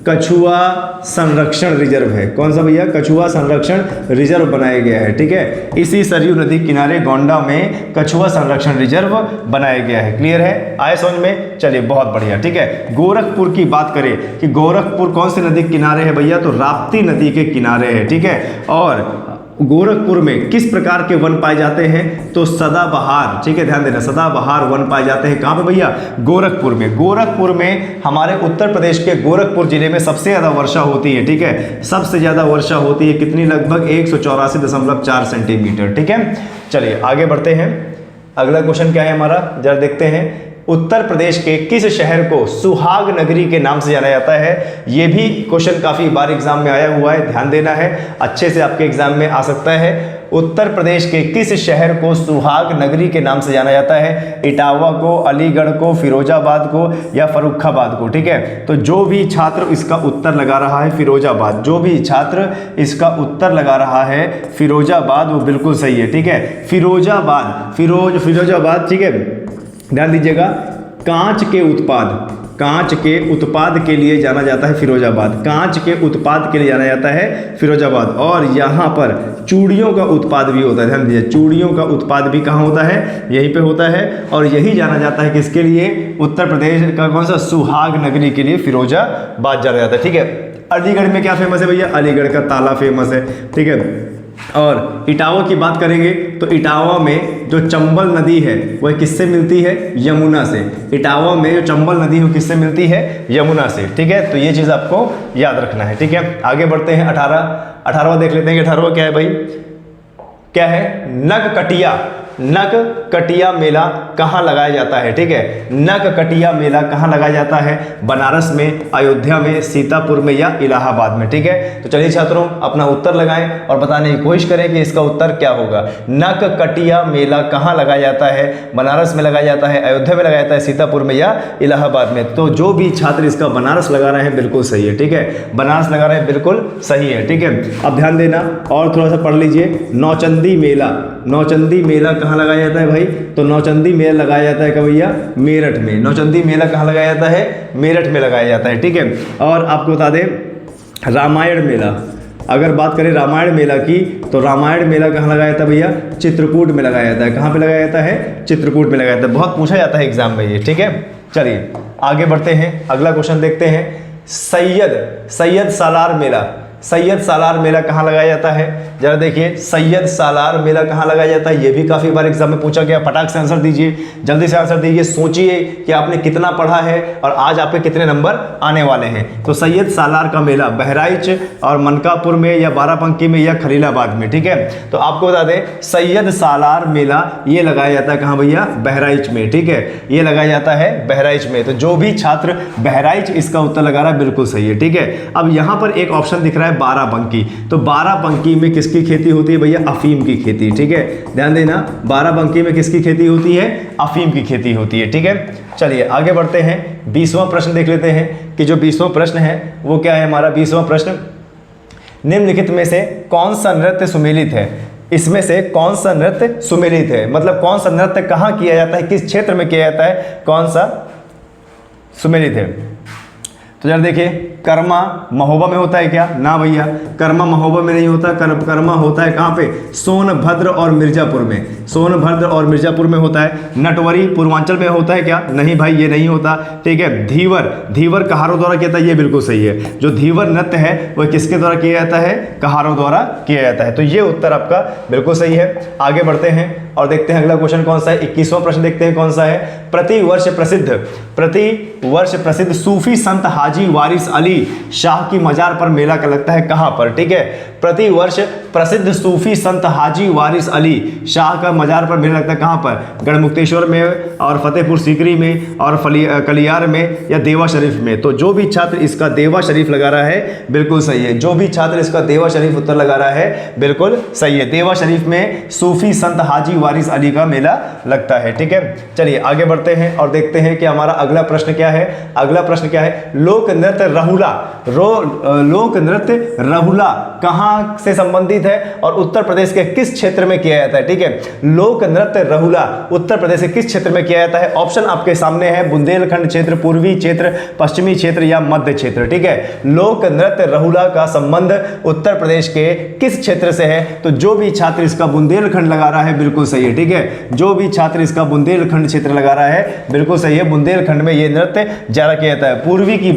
कछुआ संरक्षण रिजर्व है। कौन सा भैया? कछुआ संरक्षण रिजर्व बनाया गया है। ठीक है, इसी सरयू नदी किनारे गोंडा में कछुआ संरक्षण रिजर्व बनाया गया है। क्लियर है? आए समझ में? चलिए बहुत बढ़िया। ठीक है, गोरखपुर की बात करें कि गोरखपुर कौन सी नदी के किनारे है भैया? तो राप्ती नदी के किनारे है। ठीक है, और गोरखपुर में किस प्रकार के वन पाए जाते हैं? तो सदाबहार, ठीक है, ध्यान देना, सदाबहार वन पाए जाते हैं। कहाँ पे भैया? गोरखपुर में। गोरखपुर में हमारे उत्तर प्रदेश के गोरखपुर जिले में सबसे ज़्यादा वर्षा होती है, ठीक है, सबसे ज़्यादा वर्षा होती है, कितनी? लगभग 184.4 सेंटीमीटर, ठीक है। चलिए आगे बढ़ते हैं, अगला क्वेश्चन क्या है हमारा, जरा देखते हैं। उत्तर प्रदेश के किस शहर को सुहाग नगरी के नाम से जाना जाता है? ये भी क्वेश्चन काफी बार एग्जाम में आया हुआ है, ध्यान देना है, अच्छे से आपके एग्जाम में आ सकता है। उत्तर प्रदेश के किस शहर को सुहाग नगरी के नाम से जाना जाता है? इटावा को, अलीगढ़ को, फिरोजाबाद को या फर्रुखाबाद को, ठीक है। तो जो भी छात्र इसका उत्तर लगा रहा है फिरोजाबाद, जो भी छात्र इसका उत्तर लगा रहा है फिरोजाबाद, वो बिल्कुल सही है, ठीक है। फिरोजाबाद, फिरोजाबाद, ठीक है, ध्यान दीजिएगा। कांच के उत्पाद के लिए जाना जाता है फिरोजाबाद, कांच के उत्पाद के लिए जाना जाता है फिरोजाबाद। और यहाँ पर चूड़ियों का उत्पाद भी होता है, ध्यान दीजिए, चूड़ियों का उत्पाद भी कहाँ होता है? यहीं पे होता है। और यही जाना जाता है किसके लिए? उत्तर प्रदेश का कौन सा? सुहाग नगरी के लिए फिरोजाबाद जाना जाता है, ठीक है। अलीगढ़ में क्या फेमस है भैया? अलीगढ़ का ताला फेमस है, ठीक है। और इटावा की बात करेंगे तो इटावा में जो चंबल नदी है वह किससे मिलती है? यमुना से। इटावा में जो चंबल नदी है वो किससे मिलती है? यमुना से, ठीक है। तो ये चीज़ आपको याद रखना है, ठीक है। आगे बढ़ते हैं, 18वां देख लेते हैं कि 18वां क्या है भाई? क्या है? नग कटिया मेला कहाँ लगाया जाता है, ठीक है। नग कटिया मेला कहाँ लगाया जाता है? बनारस में, अयोध्या में, सीतापुर में या इलाहाबाद में, ठीक है। तो चलिए छात्रों अपना उत्तर लगाएं और बताने की कोशिश करें कि इसका उत्तर क्या होगा। नग कटिया मेला कहाँ लगाया जाता है? बनारस में लगाया जाता है, अयोध्या में लगाया जाता है, सीतापुर में या इलाहाबाद में। तो जो भी छात्र इसका बनारस लगा रहे हैं बिल्कुल सही है, ठीक है, बनारस लगा रहे हैं बिल्कुल सही है, ठीक है। अब ध्यान देना और थोड़ा सा पढ़ लीजिए। नौचंदी मेला कहाँ लगाया जाता है भाई? तो नौचंदी मेला लगाया जाता है कहाँ भैया? मेरठ में। नौचंदी मेला कहाँ लगाया जाता है? मेरठ में लगाया जाता है, ठीक है। और आपको बता दें रामायण मेला, अगर बात करें रामायण मेला की तो रामायण मेला कहाँ लगाया जाता है भैया? चित्रकूट में लगाया जाता है। कहाँ पे लगाया जाता है? चित्रकूट में लगाया जाता है। बहुत पूछा जाता है एग्जाम में ये, ठीक है। चलिए आगे बढ़ते हैं, अगला क्वेश्चन देखते हैं। सैयद सालार मेला कहाँ लगाया जाता है? जरा देखिए, सैयद सालार मेला कहाँ लगाया जाता है? ये भी काफी बार एग्जाम में पूछा गया। फटाक से आंसर दीजिए, जल्दी से आंसर दीजिए, सोचिए कि आपने कितना पढ़ा है और आज आपके कितने नंबर आने वाले हैं। तो सैयद सालार का मेला बहराइच और मनकापुर में या बाराबंकी में या खलीलाबाद में, ठीक है। तो आपको बता दें सैयद सालार मेला ये लगाया जाता है कहाँ भैया? बहराइच में, ठीक है, ये लगाया जाता है बहराइच में। तो जो भी छात्र बहराइच इसका उत्तर लगा रहा है बिल्कुल सही है, ठीक है। अब यहाँ पर एक ऑप्शन दिख रहा है बाराबंकी, तो बाराबंकी में किसकी खेती होती है भैया? अफीम की खेती, ठीक है, ध्यान देना। बाराबंकी में किसकी खेती होती है? अफीम की खेती होती है, ठीक है। चलिए आगे बढ़ते हैं, 20वां प्रश्न देख लेते हैं कि जो 20वां प्रश्न है वो क्या है हमारा 20वां प्रश्न। निम्नलिखित में से कौन सा नृत्य सुमेलित है? इसमें से कौन सा नृत्य सुमेलित है, मतलब कौन सा नृत्य कहाँ किया जाता है, किस क्षेत्र में किया जाता है, कौन सा सुमेलित है? तो जरा देखिए, कर्मा महोबा में होता है क्या? ना भैया, कर्मा महोबा में नहीं होता। कर्मा होता है कहाँ पे? सोनभद्र और मिर्जापुर में, सोनभद्र और मिर्जापुर में होता है। नटवरी पूर्वांचल में होता है क्या? नहीं भाई, ये नहीं होता, ठीक है। धीवर कहारों द्वारा किया जाता है, ये बिल्कुल सही है। जो धीवर नृत्य है वह किसके द्वारा किया जाता है? कहारों द्वारा किया जाता है। तो ये उत्तर आपका बिल्कुल सही है। आगे बढ़ते हैं और देखते हैं अगला क्वेश्चन कौन सा है। 21वां प्रश्न देखते हैं कौन सा है। प्रतिवर्ष प्रसिद्ध सूफी संत हाजी वारिस अली शाह की मजार पर मेला का लगता है कहाँ पर? ठीक है, प्रतिवर्ष प्रसिद्ध सूफी संत हाजी वारिस अली शाह का मजार पर मेला लगता है कहाँ पर? गढ़मुक्तेश्वर में और फतेहपुर सीकरी में और कलियार में या देवा शरीफ में। तो जो भी छात्र इसका देवा शरीफ लगा रहा है बिल्कुल सही है। जो भी छात्र इसका देवा शरीफ उत्तर लगा रहा है बिल्कुल सही है। देवा शरीफ में सूफी संत हाजी वारिस अली का मेला लगता है। ठीक है, चलिए आगे बढ़ते हैं और देखते हैं कि हमारा अगला प्रश्न क्या है। अगला प्रश्न क्या है? लोक नृत्य रहुला, लोक नृत्य रहुला कहाँ से संबंधित है और उत्तर प्रदेश के किस क्षेत्र में किया जाता है? ठीक है, लोक नृत्य रहुला उत्तर प्रदेश के किस क्षेत्र में किया जाता है? ऑप्शन आपके सामने है, बुंदेलखंड क्षेत्र, पूर्वी क्षेत्र, पश्चिमी क्षेत्र या मध्य क्षेत्र। ठीक है, लोक नृत्य रहुला का संबंध उत्तर प्रदेश के किस क्षेत्र से है? तो जो भी छात्र इसका बुंदेलखंड लगा रहा है बिल्कुल सही है। ठीक है, जो भी छात्र इसका बुंदेलखंड क्षेत्र लगा रहा है बिल्कुल सही है। बुंदेलखंड में यह नृत्य ज्यादा किया जाता है। पूर्वी की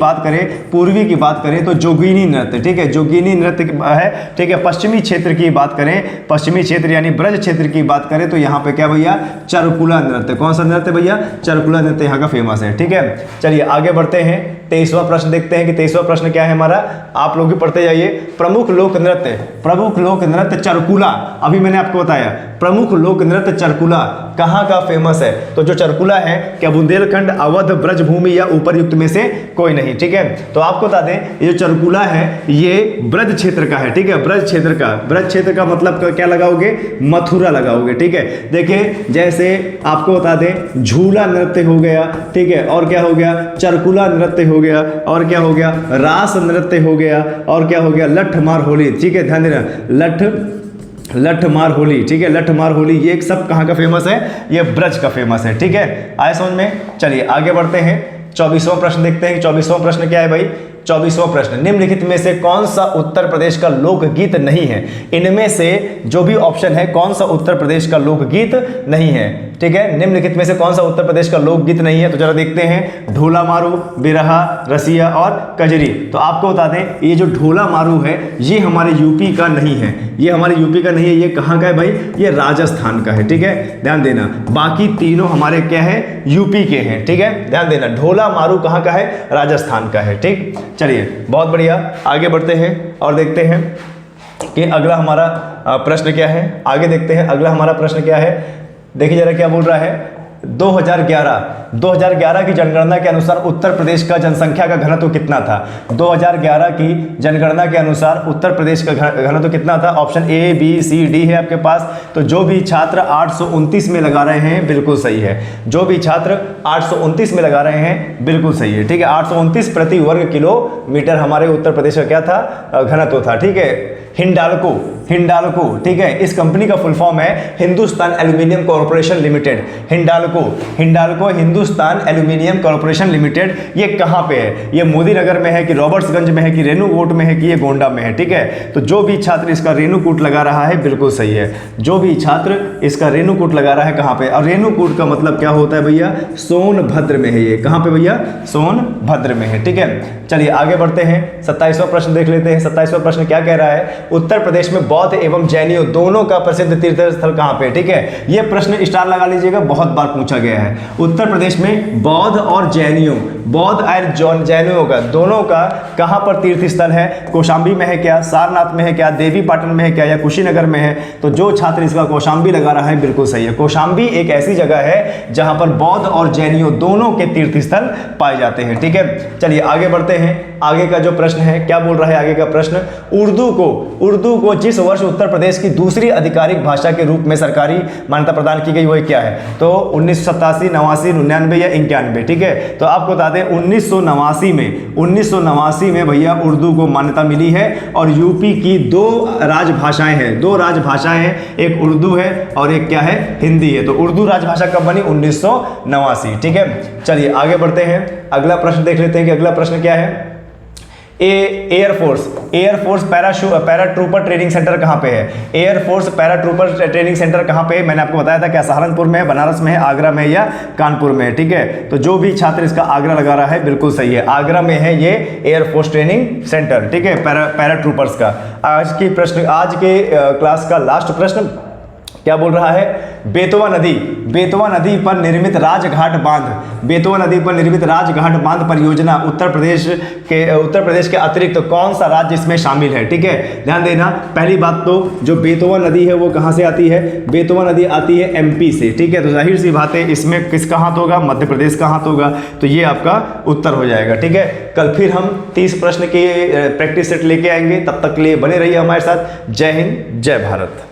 बात करें तो जोगिनी नृत्य, ठीक है, जोगिनी नृत्य है ठीक है। पश्चिमी क्षेत्र की बात करें, पश्चिमी क्षेत्र यानी ब्रज क्षेत्र की बात करें तो यहाँ पे क्या भैया, चरकुला नृत्य। कौन सा नृत्य भैया, चरकुला नृत्य यहाँ का फेमस है, ठीक है। चलिए आगे बढ़ते हैं, 23वां प्रश्न देखते हैं कि 23वां प्रश्न क्या है हमारा, आप लोग भी पढ़ते जाइए। प्रमुख लोक नृत्य, प्रमुख लोक नृत्य चरकुला, अभी मैंने आपको बताया प्रमुख लोक नृत्य चरकुला कहाँ का फेमस है, तो जो चरकुला है क्या बुंदेलखंड, अवध, ब्रजभूमि या उपरयुक्त में से कोई नहीं, ठीक है। तो आपको बता दें ये जो चरकुला है ये ब्रज क्षेत्र का है, ठीक है, ब्रज क्षेत्र का। ब्रज क्षेत्र का मतलब क्या लगाओगे, मथुरा लगाओगे, ठीक है। देखिए जैसे आपको बता दें झूला नृत्य हो गया, ठीक है, और क्या हो गया, चरकुला नृत्य हो गया, और क्या हो गया, रास नृत्य हो गया, और क्या हो गया, लठ मार होली, ठीक है, ध्यान देना, लठ मार होली, ठीक है, लठ मार होली, ये सब कहाँ का फेमस है, ये ब्रज का फेमस है, ठीक है। आए समझ में। चलिए आगे बढ़ते हैं, 24वां प्रश्न देखते हैं। 24वां प्रश्न क्या है भाई, 24वां प्रश्न, निम्नलिखित में से कौन सा उत्तर प्रदेश का लोकगीत नहीं है। इनमें से जो भी ऑप्शन है कौन सा उत्तर प्रदेश का लोकगीत नहीं है, ठीक है। निम्नलिखित में से कौन सा उत्तर प्रदेश का लोकगीत नहीं है, तो जरा देखते हैं, ढोला मारू, बिरहा, रसिया और कजरी। तो आपको बता दें ये जो ढोला मारू है ये हमारे यूपी का नहीं है, ये हमारे यूपी का नहीं है, ये कहाँ का है भाई, ये राजस्थान का है, ठीक है, ध्यान देना। बाकी तीनों हमारे क्या है, यूपी के हैं, ठीक है, ध्यान देना। ढोला मारू कहाँ का है, राजस्थान का है, ठीक। चलिए बहुत बढ़िया, आगे बढ़ते हैं और देखते हैं कि अगला हमारा प्रश्न क्या है। आगे देखते हैं अगला हमारा प्रश्न क्या है, देखिए जरा क्या बोल रहा है। 2011 की जनगणना के अनुसार उत्तर प्रदेश का जनसंख्या का घनत्व कितना था। 2011 की जनगणना के अनुसार उत्तर प्रदेश का घनत्व कितना था। Option A, B, C, D है आपके पास। तो जो भी छात्र 829 में लगा रहे हैं बिल्कुल सही है, जो भी छात्र 829 में लगा रहे हैं बिल्कुल सही है, ठीक है। 829 प्रति वर्ग किलोमीटर हमारे उत्तर प्रदेश का क्या था, घनत्व था, ठीक है। हिंडाल्को, हिंडाल्को, ठीक है, इस कंपनी का फुल फॉर्म है Hindustan aluminium corporation limited. Hindalco, Hindalco Hindustan aluminium corporation limited, ये कहाँ पे है, ये मोदी नगर में है कि रॉबर्ट्सगंज में है कि रेणुकूट में है कि ये गोंडा में है, ठीक है। तो जो भी छात्र इसका रेणुकूट लगा रहा है बिल्कुल सही है, जो भी छात्र इसका रेणुकूट लगा रहा है कहाँ पे, और रेणुकूट का मतलब क्या होता है भैया, सोनभद्र में है, ये कहाँ पे भैया, सोनभद्र में है, ठीक है। चलिए आगे बढ़ते हैं, 27वां प्रश्न देख लेते हैं। 27वां प्रश्न क्या कह रहा है, उत्तर प्रदेश में बौद्ध एवं जैनियों दोनों का प्रसिद्ध तीर्थ स्थल कहाँ पे, ठीक है। यह प्रश्न स्टार लगा लीजिएगा, बहुत बार पूछा गया है। उत्तर प्रदेश में बौद्ध और जैनियों, बौद्ध और जैनियों का दोनों का कहाँ पर तीर्थ स्थल है, कौशाम्बी में है क्या, सारनाथ में है क्या, देवी पाटन में है क्या, या कुशीनगर में है। तो जो छात्र इसका कौशाम्बी लगा रहा है बिल्कुल सही है। कौशाम्बी एक ऐसी जगह है जहां पर बौद्ध और जैनियों दोनों के तीर्थ स्थल पाए जाते हैं, ठीक है। चलिए आगे बढ़ते हैं, आगे का जो प्रश्न है क्या बोल रहा है आगे का प्रश्न, उर्दू को जिस वर्ष उत्तर प्रदेश की दूसरी आधिकारिक भाषा के रूप में सरकारी मान्यता प्रदान की गई वह क्या है। तो 1987, 89, 99 या 91, ठीक है। तो आपको बता दें 1989 में भैया उर्दू को मान्यता मिली है, और यूपी की दो राजभाषाएं हैं, एक उर्दू है और एक क्या है, हिंदी है। तो उर्दू राजभाषा कब बनी, 1989, ठीक है। चलिए आगे बढ़ते हैं, अगला प्रश्न देख लेते हैं कि अगला प्रश्न क्या है। एयरफोर्स पैराट्रूपर ट्रेनिंग सेंटर कहाँ पे है, एयरफोर्स पैराट्रूपर ट्रेनिंग सेंटर कहाँ पे है, मैंने आपको बताया था क्या सहारनपुर में है, बनारस में है, आगरा में है या कानपुर में है, ठीक है। तो जो भी छात्र इसका आगरा लगा रहा है बिल्कुल सही है, आगरा में है ये एयरफोर्स ट्रेनिंग सेंटर, ठीक है, पैराट्रूपर्स का। आज के क्लास का लास्ट प्रश्न क्या बोल रहा है, बेतवा नदी पर निर्मित राजघाट बांध परियोजना उत्तर प्रदेश के अतिरिक्त कौन सा राज्य इसमें शामिल है, ठीक है। ध्यान देना, पहली बात तो जो बेतवा नदी है वो कहां से आती है, बेतवा नदी आती है एमपी से, ठीक है। तो जाहिर सी बात है इसमें किसका हाथ होगा, मध्य प्रदेश का हाथ होगा, तो ये आपका उत्तर हो जाएगा, ठीक है। कल फिर हम 30 प्रश्न की प्रैक्टिस सेट लेके आएंगे, तब तक के लिए बने रहिए हमारे साथ। जय हिंद, जय भारत।